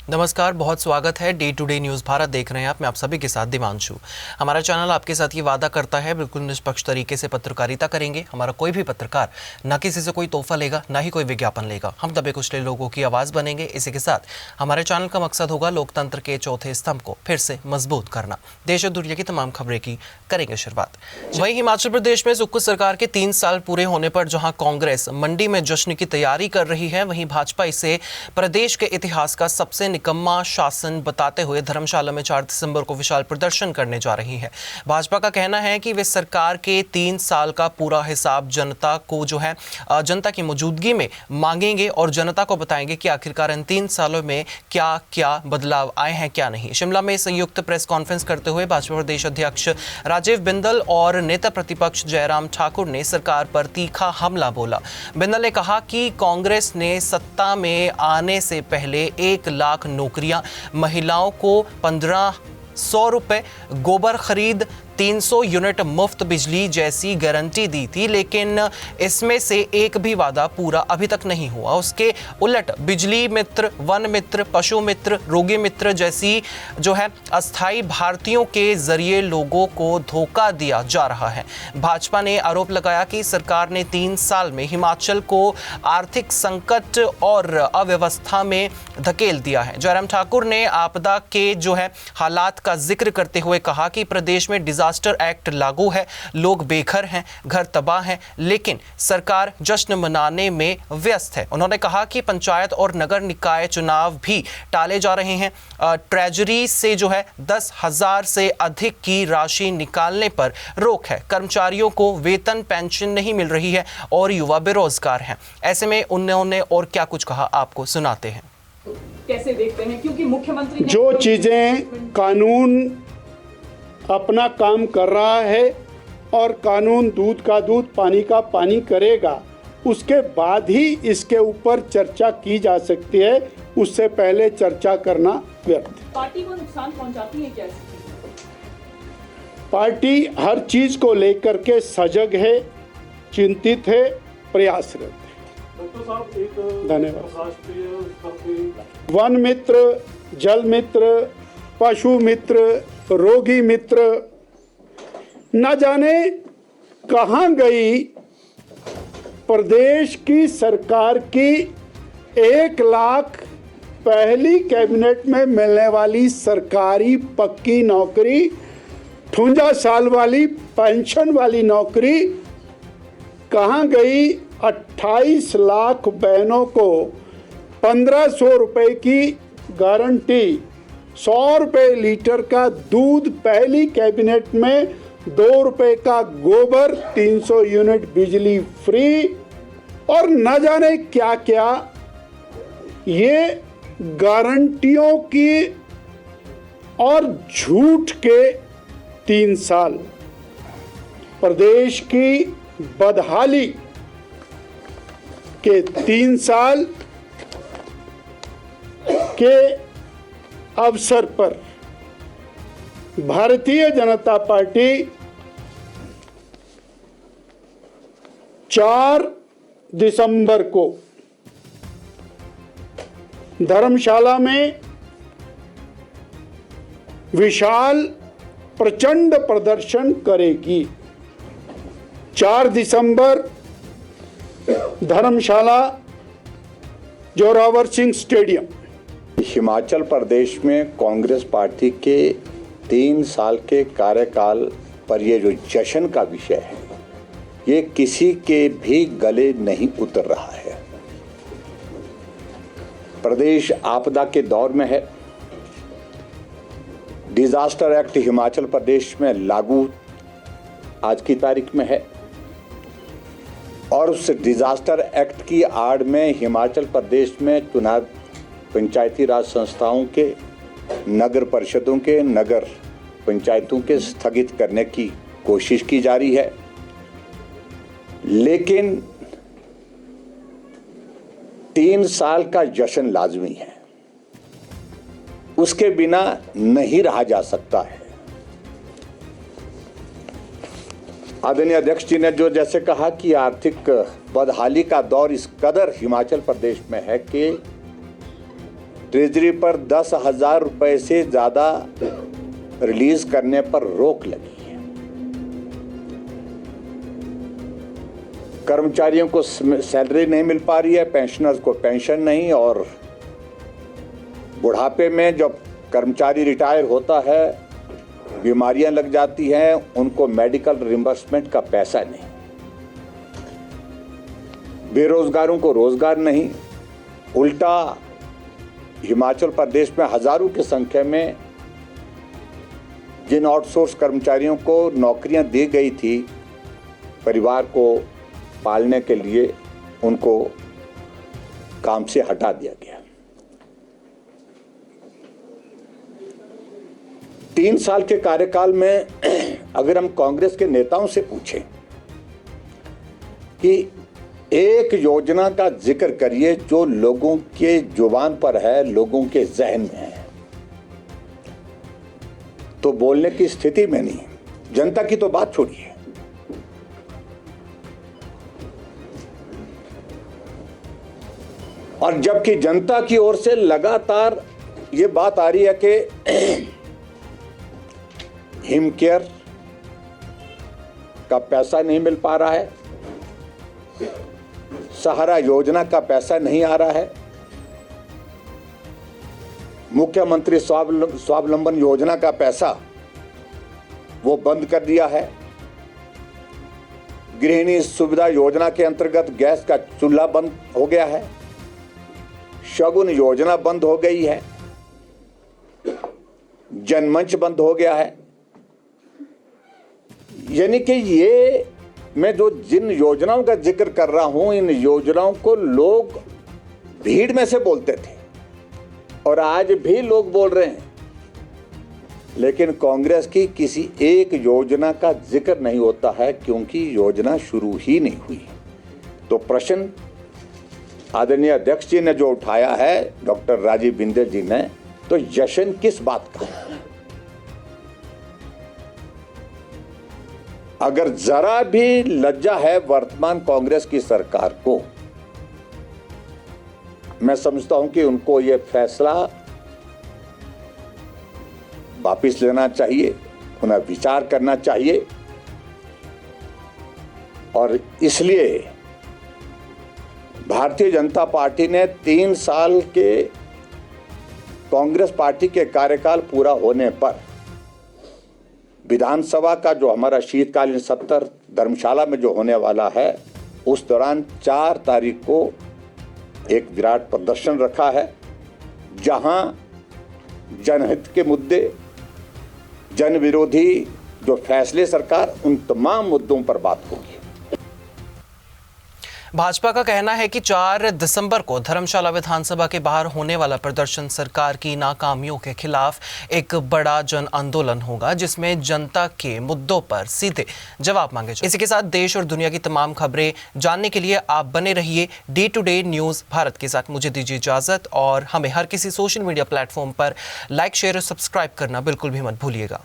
नमस्कार, बहुत स्वागत है। Day to day news Bharat देख रहे हैं आप। मैं आप सभी के साथ दिवांशु। हमारा चैनल आपके साथ ये वादा करता है बिल्कुल निष्पक्ष तरीके से पत्रकारिता करेंगे। हमारा कोई भी पत्रकार ना किसी से कोई तोहफा लेगा, ना ही कोई विज्ञापन लेगा। हम दबे कुचले लोगों की आवाज़ बनेंगे। इसी के साथ हमारे चैनल का मकसद होगा लोकतंत्र के चौथे स्तंभ को फिर से मजबूत करना। देश और दुनिया की तमाम खबरें की करेंगे शुरुआत। वहीं हिमाचल प्रदेश में सुक्खू सरकार के 3 साल पूरे होने पर जहां कांग्रेस मंडी में जश्न की तैयारी कर रही है, वहीं भाजपा इसे प्रदेश के इतिहास का सबसे निकम्मा शासन बताते हुए धर्मशाला में 4 दिसंबर को विशाल प्रदर्शन करने जा रही है। भाजपा का कहना है कि वे सरकार के 3 साल का पूरा हिसाब जनता को जनता की मौजूदगी में मांगेंगे और जनता को बताएंगे कि आखिरकार इन 3 सालों में क्या क्या बदलाव आए हैं, क्या नहीं। शिमला में संयुक्त प्रेस कॉन्फ्रेंस करते हुए भाजपा प्रदेश अध्यक्ष राजीव बिंदल और नेता प्रतिपक्ष जयराम ठाकुर ने सरकार पर तीखा हमला बोला। बिंदल ने कहा कि कांग्रेस ने सत्ता में आने से पहले 1 लाख नौकरियां महिलाओं को 1500 रुपए, गोबर खरीद, 300 यूनिट मुफ्त बिजली जैसी गारंटी दी थी, लेकिन इसमें से एक भी वादा पूरा अभी तक नहीं हुआ। उसके उलट बिजली मित्र, वन मित्र, पशु मित्र, रोगी मित्र जैसी अस्थायी भारतीयों के जरिए लोगों को धोखा दिया जा रहा है। भाजपा ने आरोप लगाया कि सरकार ने 3 साल में हिमाचल को आर्थिक संकट और अव्यवस्था में धकेल दिया है। जयराम ठाकुर ने आपदा के हालात का जिक्र करते हुए कहा कि प्रदेश में डिजास्टर एक्ट लागू है, लोग बेघर हैं, घर तबाह हैं, लेकिन सरकार जश्न मनाने में व्यस्त है। उन्होंने कहा कि पंचायत और नगर निकाय चुनाव भी टाले जा रहे हैं। ट्रेजरी से 10,000 से अधिक की राशि निकालने पर रोक है। कर्मचारियों को वेतन पेंशन नहीं मिल रही है और युवा बेरोजगार हैं। ऐसे में उन्होंने और क्या कुछ कहा, आपको सुनाते हैं। कैसे देखते हैं, क्योंकि मुख्यमंत्री जो चीजें कानून अपना काम कर रहा है और कानून दूध का दूध पानी का पानी करेगा, उसके बाद ही इसके ऊपर चर्चा की जा सकती है। उससे पहले चर्चा करना व्यर्थ है। पार्टी को नुकसान पहुंचाती है क्या? पार्टी हर चीज को लेकर के सजग है, चिंतित है, प्रयासरत है। धन्यवाद। वन मित्र, जल मित्र, पशु मित्र, रोगी मित्र न जाने कहां गई प्रदेश की सरकार की 1 लाख पहली कैबिनेट में मिलने वाली सरकारी पक्की नौकरी, 58 साल वाली पेंशन वाली नौकरी कहां गई? 28 लाख बहनों को 1500 रुपए की गारंटी, 100 रुपए लीटर का दूध पहली कैबिनेट में, 2 रुपए का गोबर, 300 यूनिट बिजली फ्री और न जाने क्या क्या। ये गारंटियों की और झूठ के 3 साल प्रदेश की बदहाली के 3 साल के अवसर पर भारतीय जनता पार्टी 4 दिसंबर को धर्मशाला में विशाल प्रचंड प्रदर्शन करेगी। 4 दिसंबर धर्मशाला जोरावर सिंह स्टेडियम। हिमाचल प्रदेश में कांग्रेस पार्टी के 3 साल के कार्यकाल पर ये जो जश्न का विषय है, ये किसी के भी गले नहीं उतर रहा है। प्रदेश आपदा के दौर में है। डिजास्टर एक्ट हिमाचल प्रदेश में लागू आज की तारीख में है और उस डिजास्टर एक्ट की आड़ में हिमाचल प्रदेश में चुनाव पंचायती राज संस्थाओं के, नगर परिषदों के, नगर पंचायतों के स्थगित करने की कोशिश की जा रही है। लेकिन 3 साल का जश्न लाजमी है, उसके बिना नहीं रहा जा सकता है। आदरणीय अध्यक्ष जी ने जो जैसे कहा कि आर्थिक बदहाली का दौर इस कदर हिमाचल प्रदेश में है कि ट्रेजरी पर 10,000 रुपए से ज़्यादा रिलीज करने पर रोक लगी है। कर्मचारियों को सैलरी नहीं मिल पा रही है, पेंशनर्स को पेंशन नहीं, और बुढ़ापे में जब कर्मचारी रिटायर होता है, बीमारियां लग जाती हैं, उनको मेडिकल रिम्बर्समेंट का पैसा नहीं, बेरोजगारों को रोजगार नहीं। उल्टा हिमाचल प्रदेश में हजारों की संख्या में जिन आउटसोर्स कर्मचारियों को नौकरियां दी गई थी परिवार को पालने के लिए, उनको काम से हटा दिया गया। 3 साल के कार्यकाल में अगर हम कांग्रेस के नेताओं से पूछें कि एक योजना का जिक्र करिए जो लोगों के जुबान पर है, लोगों के जहन में है, तो बोलने की स्थिति में नहीं। जनता की तो बात छोड़िए, और जबकि जनता की ओर से लगातार ये बात आ रही है कि हिम केयर का पैसा नहीं मिल पा रहा है, सहारा योजना का पैसा नहीं आ रहा है, मुख्यमंत्री स्वावलंबन योजना का पैसा वो बंद कर दिया है, गृहिणी सुविधा योजना के अंतर्गत गैस का चूल्हा बंद हो गया है, शगुन योजना बंद हो गई है, जनमंच बंद हो गया है। यानी कि ये मैं जो जिन योजनाओं का जिक्र कर रहा हूं, इन योजनाओं को लोग भीड़ में से बोलते थे और आज भी लोग बोल रहे हैं, लेकिन कांग्रेस की किसी एक योजना का जिक्र नहीं होता है क्योंकि योजना शुरू ही नहीं हुई। तो प्रश्न आदरणीय अध्यक्ष जी ने जो उठाया है, डॉक्टर राजीव बिंदल जी ने, तो जश्न किस बात का है? अगर जरा भी लज्जा है वर्तमान कांग्रेस की सरकार को, मैं समझता हूं कि उनको यह फैसला वापस लेना चाहिए, उन्हें विचार करना चाहिए। और इसलिए भारतीय जनता पार्टी ने 3 साल के कांग्रेस पार्टी के कार्यकाल पूरा होने पर विधानसभा का जो हमारा शीतकालीन सत्र धर्मशाला में जो होने वाला है, उस दौरान 4 तारीख को एक विराट प्रदर्शन रखा है, जहां जनहित के मुद्दे, जन विरोधी जो फैसले सरकार, उन तमाम मुद्दों पर बात होगी। भाजपा का कहना है कि 4 दिसंबर को धर्मशाला विधानसभा के बाहर होने वाला प्रदर्शन सरकार की नाकामियों के खिलाफ एक बड़ा जन आंदोलन होगा, जिसमें जनता के मुद्दों पर सीधे जवाब मांगे जाएंगे। इसी के साथ देश और दुनिया की तमाम खबरें जानने के लिए आप बने रहिए day to day news Bharat के साथ। मुझे दीजिए इजाजत और हमें हर किसी सोशल मीडिया प्लेटफॉर्म पर लाइक, शेयर और सब्सक्राइब करना बिल्कुल भी मत भूलिएगा।